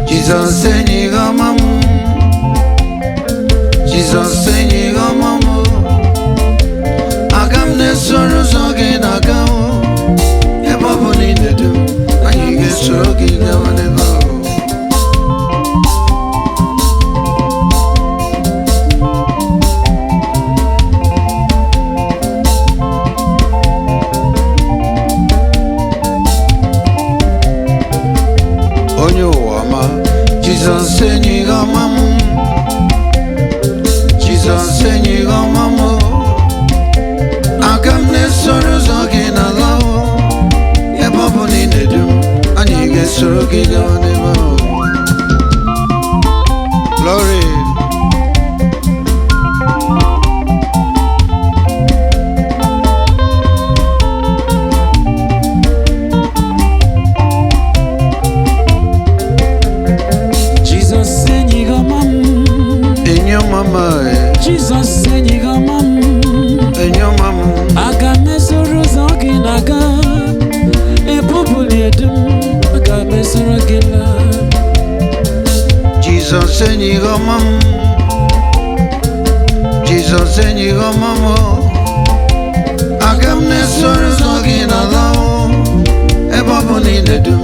Jesus enyiga mamu, Jesus enyiga mamu. Agam ne soru zogi nagao, eba boni nedu, ayige sogi gawaneba. Jesus enyiga mamu, Jesus enyiga mamu. Agam ne soru zogi na lao, eba boni nedu, ayige sogi gawaneba. Glory. Jesus enyiga mamu, Enyim mamu. agame soro zogi naga, ebubuli edum, agame soro gila. Jesus enyiga mamu, Jesus enyiga mamu. Agam ne soru zogi na lao, eba boni nedu,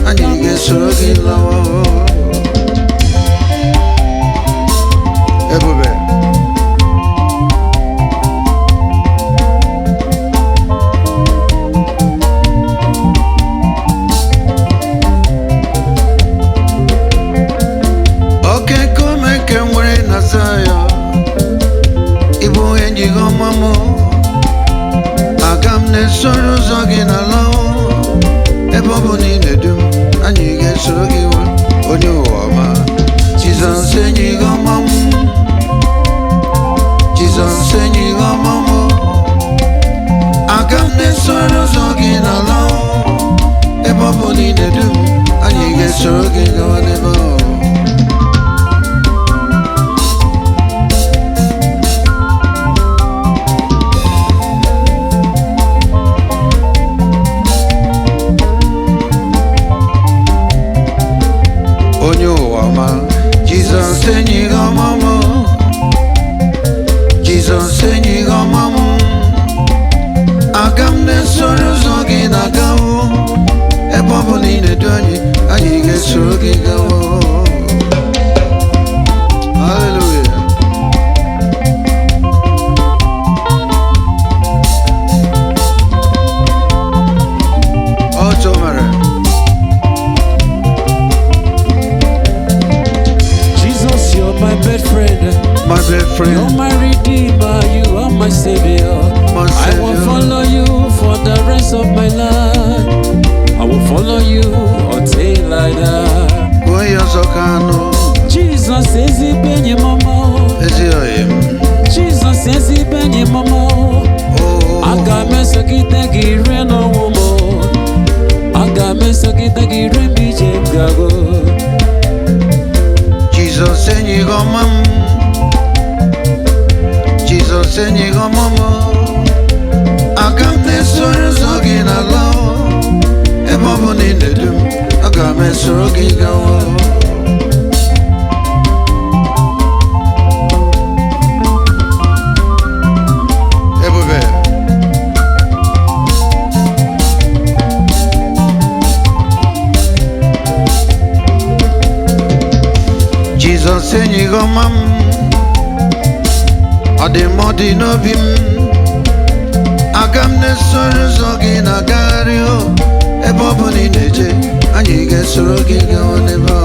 anyige sogi lao. Ebube. Ibu enyiga mamu, agam ne soru zogi na lao, eba boni nedu, anyige sogi wa. Onyu wama, Jesus enyiga mamu, Jesus enyiga mamu. Agam ne soru zogi na lao, eba boni nedu, anyige sogi gawaneba. Jesus enyiga mamu, Jesus enyiga mamu. Agam ne soru zogi nagao, eba boni nedu anyige sogi gawo. Hallelujah. Oh, Tomara. My best friend, my best friend, you're my redeemer, you are my savior. My savior. I will follow you for the rest of my life. I will follow you until I die. Jesus says he benye mama. Jesus says he benye mama. Agame sakita gire no womo. Agame sakita gire bijem gago. Jesus enyiga mamu, Jesus enyiga mamu. Agam ne soru zogi na lao, eba boni nedu, agame sogi gawo. Ebube. Jesus enyiga mamu, ademodi no bim. Agam ne soru zogi na gario, eba boni neje, anyige sogi gawaneba.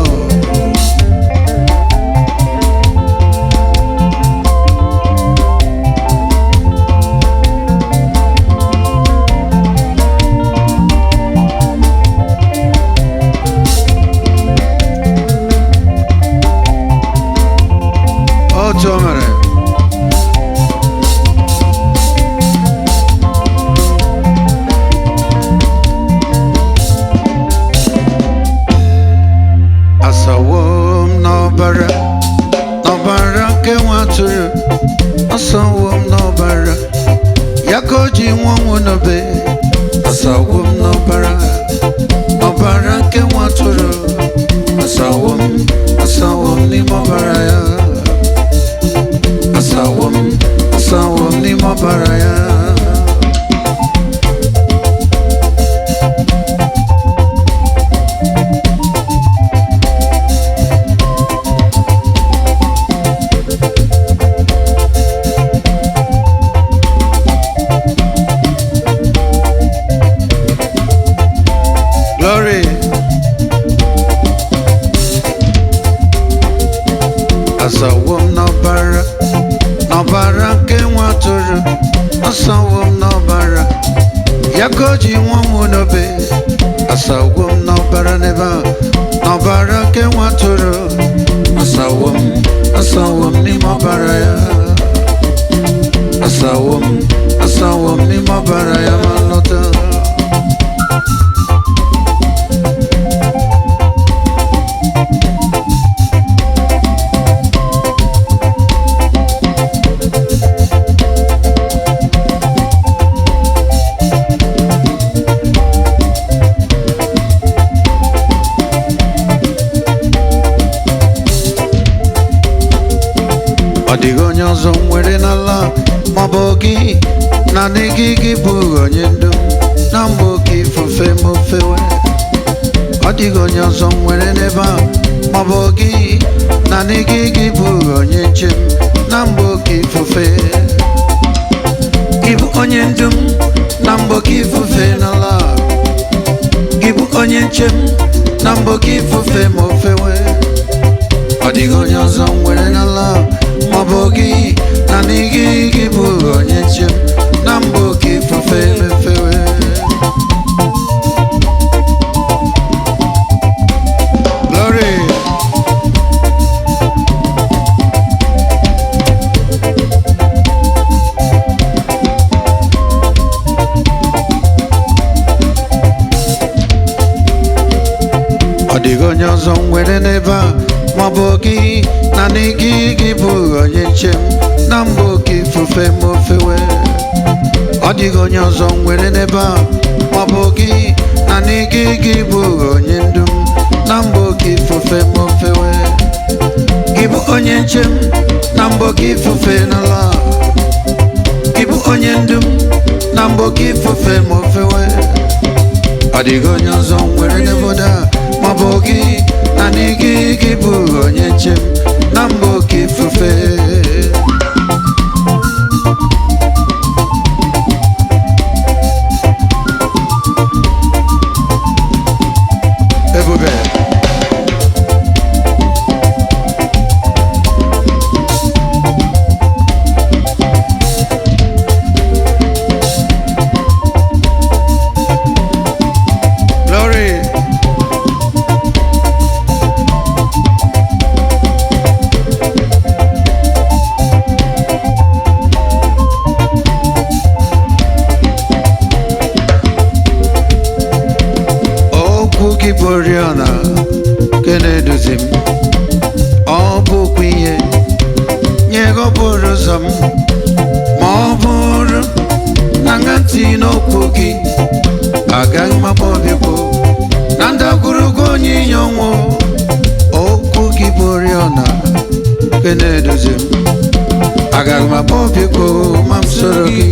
nwanwu n'obe asawo m n'ọbara ọbara nke nwa atụrụ asawo m n'ime ọbara ya asawo m n'ime ọbara ya. Glory. Asawo m n'ọbara nke nwa atụrụ asawo m n'ọbara ya ka o ji nwanwu n'obe asawo m n'ọbara n'ebe a n'ọbara nke nwa atụrụ asawo m n'ime ọbara ya asawo m n'ime ọbara ya ma lọta. Ọ dịghị onye ọzọ nwere n'ala maọbụ gị naanị gị bụ onye ndu na mgbe oke ifufe m ofewe. Ọ dịghị onye ọzọ nwere n'ebe a maọbụ gị naanị gị bụ onye nche m na mgbe oke ifufe. Gị bụ onye ndu m na mgbe oke ifufe n'ala, gị bụ onye nche m na mgbe oke ifufe m ofewe. Ọ dịghị onye ọzọ nwere n'ala maọbụ gị naanị gị bụ onye nche m na mgbe oke ifufe mefewe. Glory. Ọ dịghị onye ọzọ nwere n'ebe a maọbụ gị naanị gị bụ onye nche m na mgbe oke ifufe m ofewe. Ọ dịghị onye ọzọ nwere n'ebe a maọbụ gị naanị gị bụ onye ndu m na mgbe oke ifufe m ofewe. Gị bụ onye nche m na mgbe oke ifufe n'ala, gị bụ onye ndu m na mgbe oke ifufe m ofewe. Ọ dịghị onye ọzọ nwere n'obodo a maọbụ gị naanị gị bụ onye nche m na mgbe oke ifufe. Ebube. Glory. Gị bụ oriọna nke na-eduzi m, ọ bụkwa ihe nye okporo ụzọ m. Ma ọ bụrụ na nga ntị n'okwu gị agaghị m akpọbikwa na ndagwurugwu onyinye ọnwụ. Okwu gị bụ oriọna nke na-eduzi m, agaghị m akpọbikwa ma m soro gị.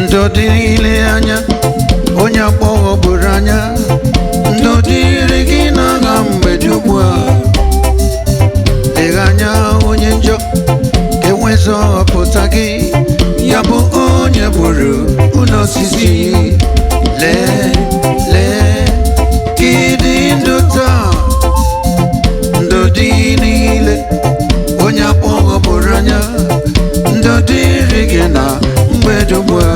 Ndụ dịrị anya onye agbọghọ gburu anya, ndụ dịrị gị n'agha mgbede ugbu a. Leghị anya onye njọ ka enwezọpụta gị, ya bụ onye gburu ụlọ osisi. Lee gị dị ndụ taa, ndụ dị niile onye agbọghọ gburu anya, ndụ dịrị gị na mgbede ugbu a.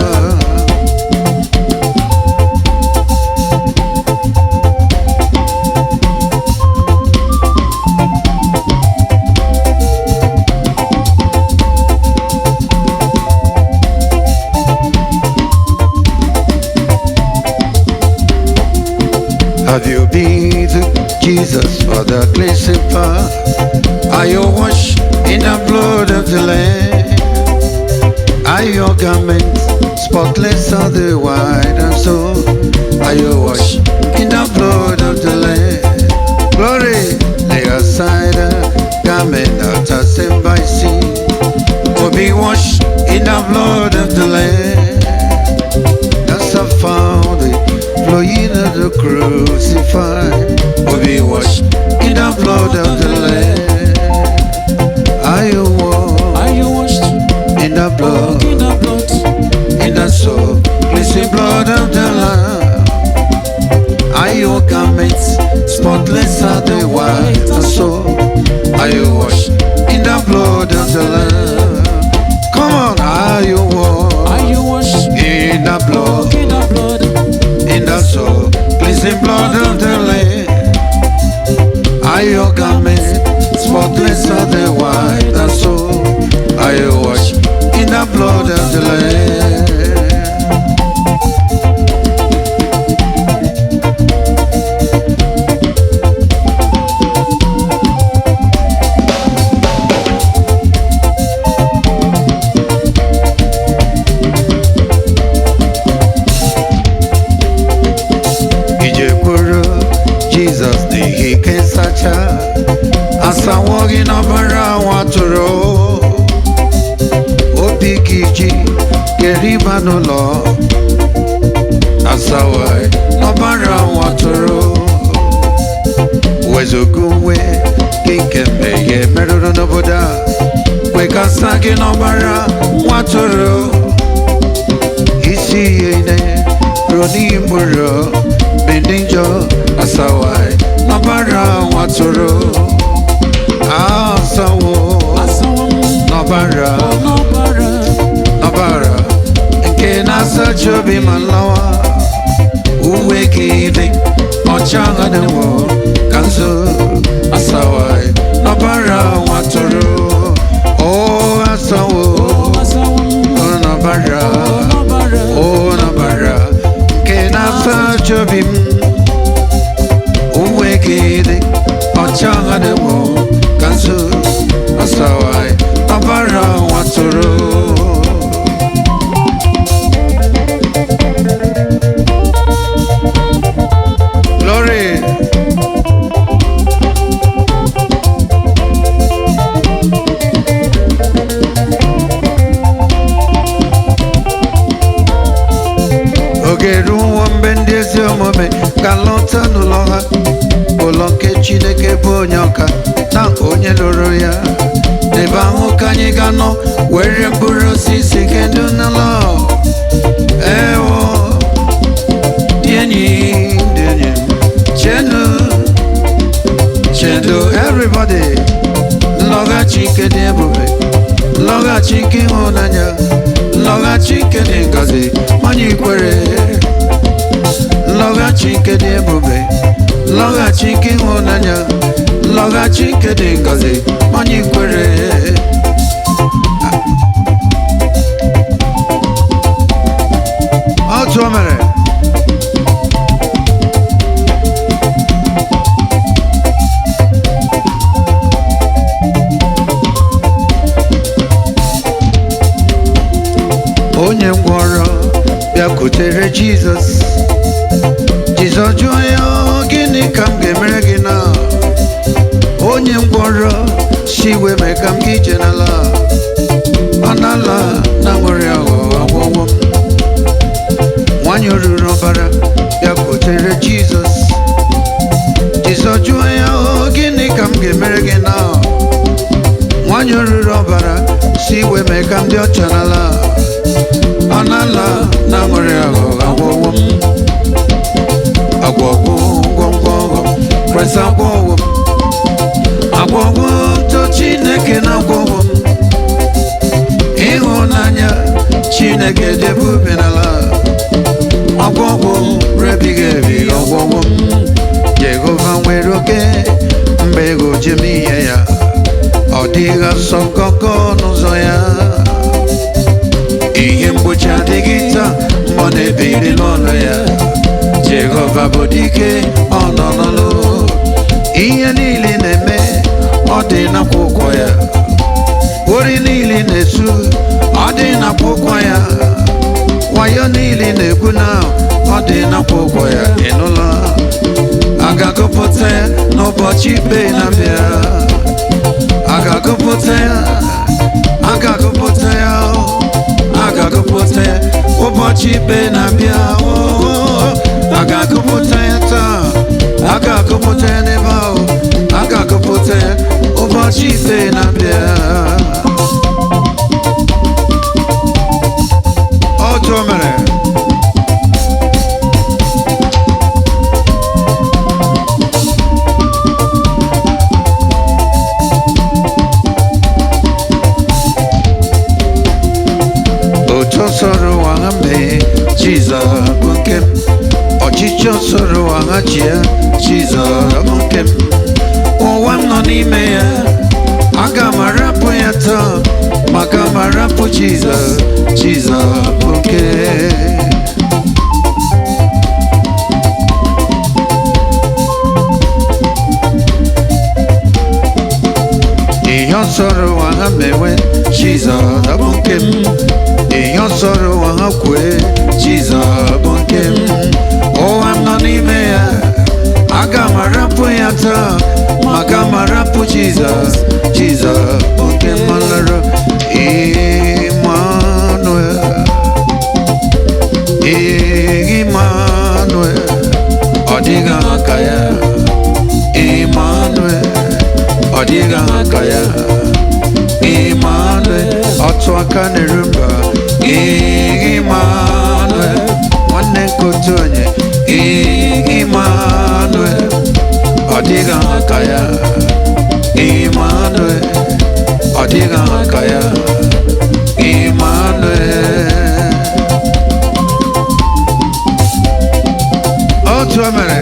Jesus for the cleansing power. Are you washed in the blood of the Lamb? Are your garments spotless are the white and so? Are you washed in the blood of the Lamb? Glory, lay aside the garment that has sin by sin. To be washed in the blood of the Lamb. That's a found it flowing of the crucified. To be washed in the blood of the Lamb. Are you washed in the blood? In the soul, cleansing blood of the Lamb. Are your garments spotless are the white and so? Are you washed in the blood of the Lamb? Come on, are you washed in the blood? In the soul, cleansing blood of the Lamb. Are your garments spotless are the white and so? Are you washed in the blood of the Lamb? Jesus n'ihi ke sacha asawo gị n'ọbara nwatụrụ obi gị ji keriba n'ụlọ asawo n'ọbara nwatụrụ wezuguwe gị nke mmehie merụrụ n'obodo a kwekasa gị n'ọbara nwatụrụ isi ihe ruo n'igboro Bendinjo asawai nabara watoro asawo nabara nke nasa chobi malawa uwe kide ochanga dewo kanzo asawai nabara watoro oh asawo nabara nke nasa chobi uwe kide ochanga dewo kanzo asawai nabara watoro. Glory. Ogeru wambe ndezi omome kalota nuloha Olonke Chineke bụ onye ọka na onye lụrụ ya n'ebe ahụ ka anyị ga-anọ were mkpụrụ osisi nke ndụ n'ụlọ ewo dị enyi chedu everybody nlọghachi nke dị ebube nlọghachi nke ịhụnanya nlọghachi nke dị ngọzi manye ikwere nlọghachi nke dị ebube nlọghachi nke ịhụnanya nlọghachi nke dị ngọzi manye ikwere otu o mere onye ngwọrọ bịakwutere Jizọs jụọ ya gịnị ka m ga-emere gị na onye ngwọrọ si wee mee ka m gị ije n'ala ọ n'ala na nwere ọgwụgwọ m nwanyị oruru ọbara bịakwutere Jizọs jụọ ya gịnị ka m ga-emere gị na nwanyị oruru ọbara si wee mee ka m dị ọcha n'ala ọ n'ala na nwere ọgwụgwọ m agwọgwọ Christ agwọgwọ ntọ Chineke na agwọgwọ m ịhụnanya Chineke dị ebube n'ala agwọgwọ rebighị ebi ọgwọgwọ m Jehova nwere oke mgbe ego ji m ihe ya ọ dịghị asọ nkọkọ n'ụzọ ya ihe mgbochi adịghị taa mgbe ọ na-ebiri n'ọnụ ya Jehova bụ dike ọ nọ n'ọlụ ihe niile na-eme ọ dị n'akwụkwọ ya, ori niile na-esu ọ dị n'akwụkwọ ya, wayo niile na-ekwu na ọ dị n'akwụkwọ ya. Ịnụla, a ga-agụpụta ya n'ụbọchị ikpe na-abịa, a ga-agụpụta ya, a ga-agụpụta ya, a ga-agụpụta ya ụbọchị ikpe na-abịa. A ga-agụpụta ya taa, a ga-agụpụta ya n'ebe ahụ, a ga-agụpụta ya ụbọchị ikpe na-abịa. Otu o mere, otu sọrọ ụwa ha mee Jizọs bụ nke m, ọchịchị sọrọ ụwa ha chie Jizọs bụ nke m. Ụwa m nọ n'ime ya, aga m arapụ ya taa, maka m arapụ Jizọs, Jizọs bụ nke. Ihe ọ sọrọ ụwa ha mewe Jizọs bụ nke m, ihe ọ sọrọ ụwa ha kwee Jizọs bụ nke m. Ụwa m nọ n'ime ya, aga m arapụ ya taa, maka m arapụ Jizọs, Jizọs bụ nke m. Lụrụ Emmanuel, Emmanuel, ọ dịghị aka ya. Emmanuel, ọ dịghị aka ya. Emmanuel, otu aka na-eru mba. Emmanuel, nwanne nkotu onye. Emmanuel, ọ dịghị aka ya. Emmanuel, ọ dịghị aka ya. Emmanuel, otu o mere.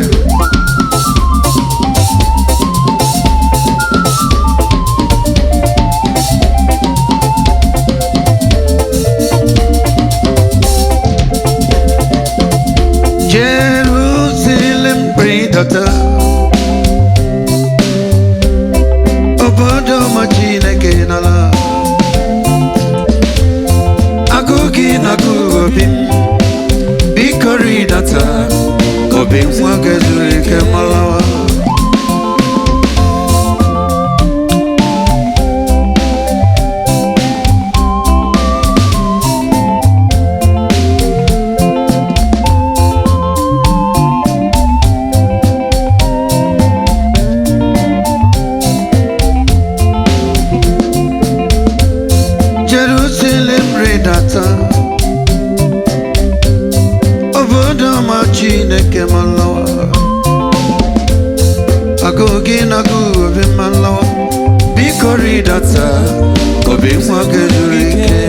Jerusalem rịdata, obodo ọma Chineke n'ala, agụ gị na-agụ obi m, biko rịdata, obi nwa ga-ezuru ike malawa. Jerusalem rịdata, obodo ọma Chineke malawa, agụ gị na-agụ obi malawa, biko rịdata, obi nwa ga-ezuru ike.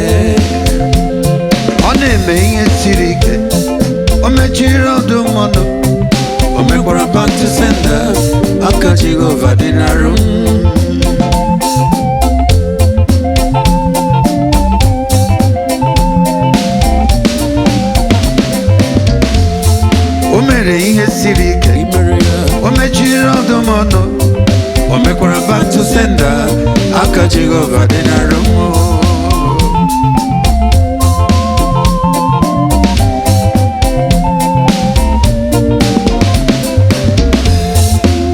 Ọ na-eme ihe siri ike, o mechiri ọdụ mmanụ, o mekwara back to sender, aka Jehova dị n'arụ m. O mere ihe siri ike, o mechiri ọdụ mmanụ, o mekwara back to sender, aka Jehova dị n'arụ m.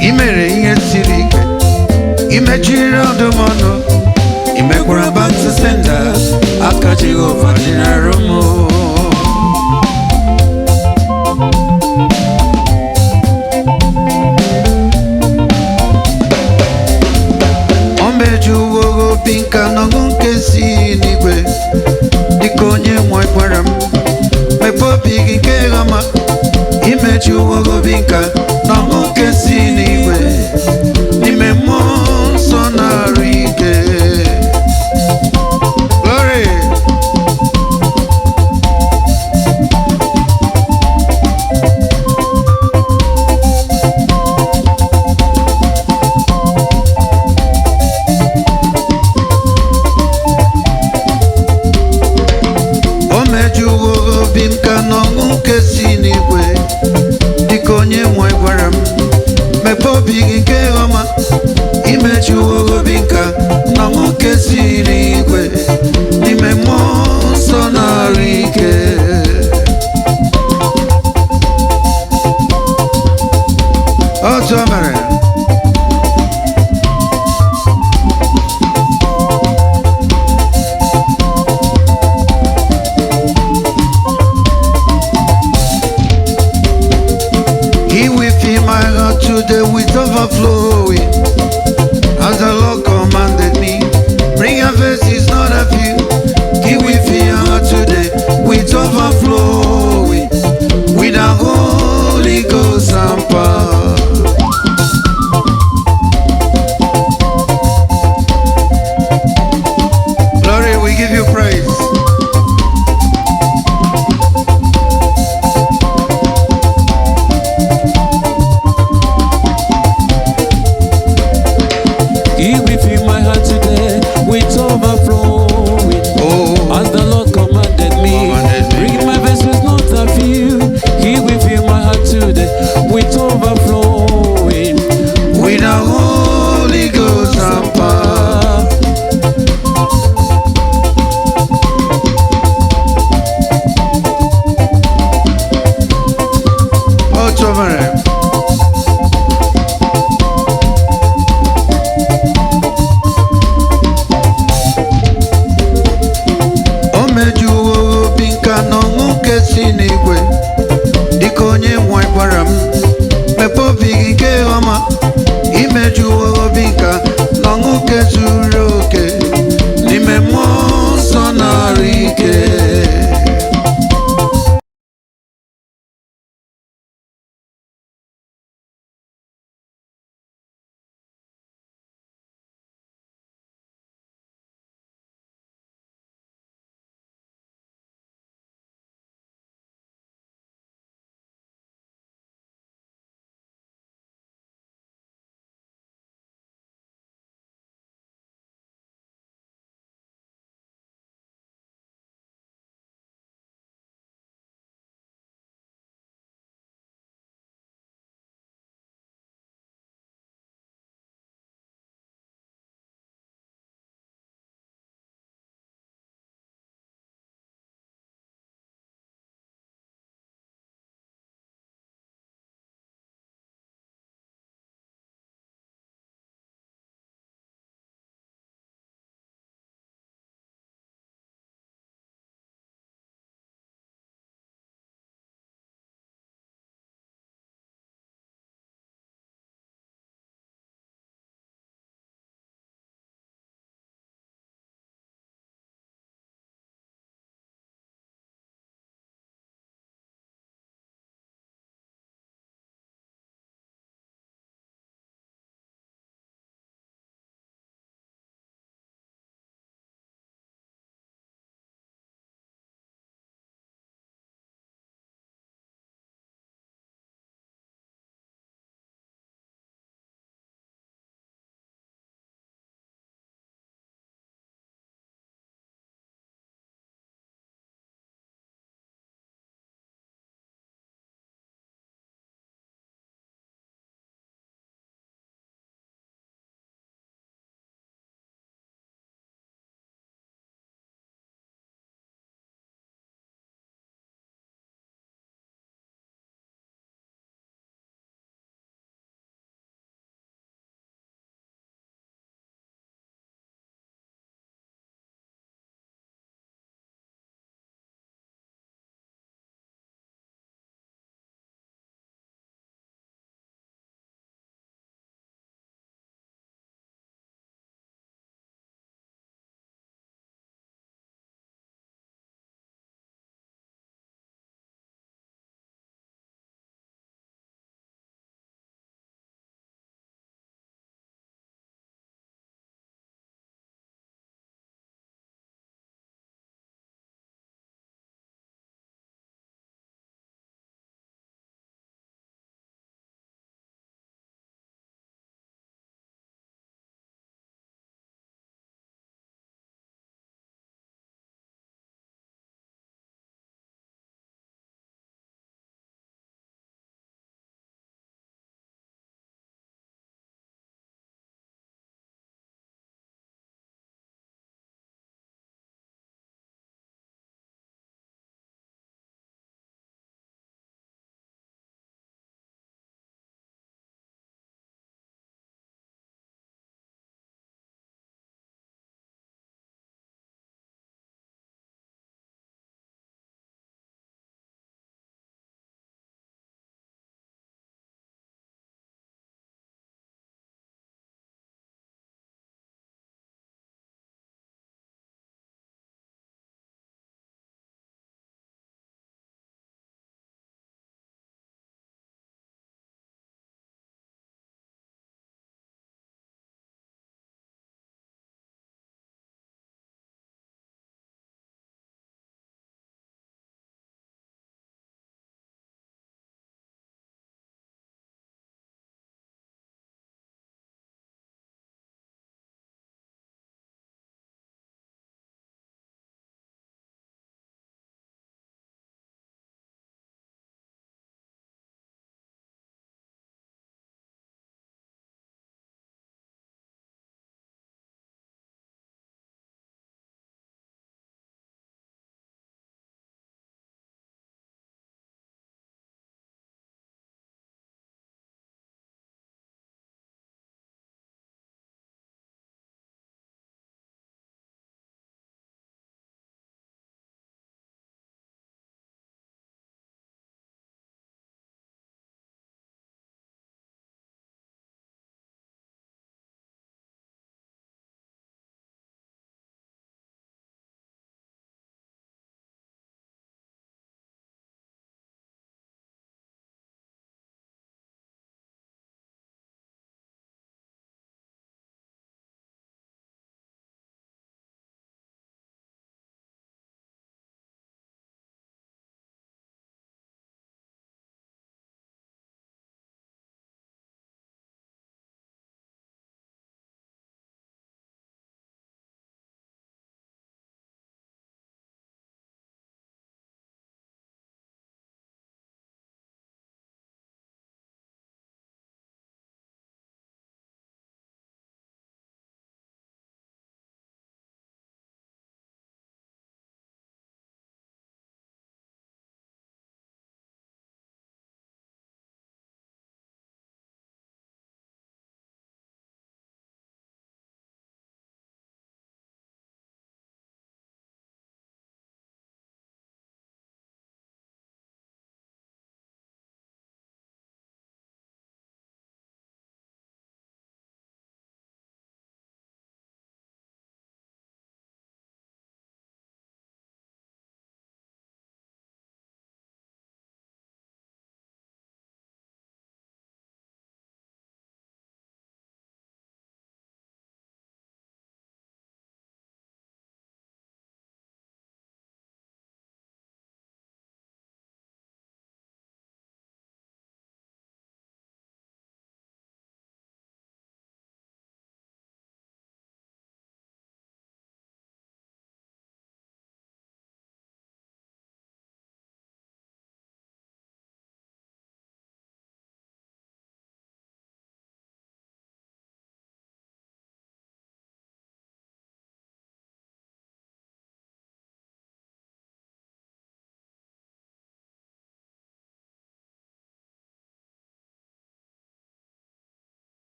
I mere ihe siri ike, i mechiri ọdụ mmanụ, i mekwara back to sender, aka Jehova dị n'arụ m. Obi nka n'ọṅụ nke si n'igwe, dịka onye nwe gwara m, mepee obi gị nke ọma, imeju obi nka n'ọṅụ nke si n'igwe, n'ime mmụọ nsọ na-arụ ike. Glory. Obi m ka n'ọṅụ nke si n'igwe, dịka onye nwe gwara m, mepee obi gị nke mejuo obi nka na nwoke siri igwe n'ime mmụọ nsọ na-arụ ike. Otu o mere He will fill my heart today with overflowing, as the Lord commanded me. Bring a verse is not a few. He will fill your heart today with overflowing, with the Holy Ghost and power. Glory, we give you praise. He will fill my heart today with overflowing, as the Lord commanded me. Bring my vessels, not a few. He will fill my heart today with overflowing, With the Holy Ghost and power. Otu o mere o mejuo obi nka na nwoke si n'igwe, dịka onye nwe gwara m, mepee obi gị nke ọma. Imejuo obi nka na nwoke zuru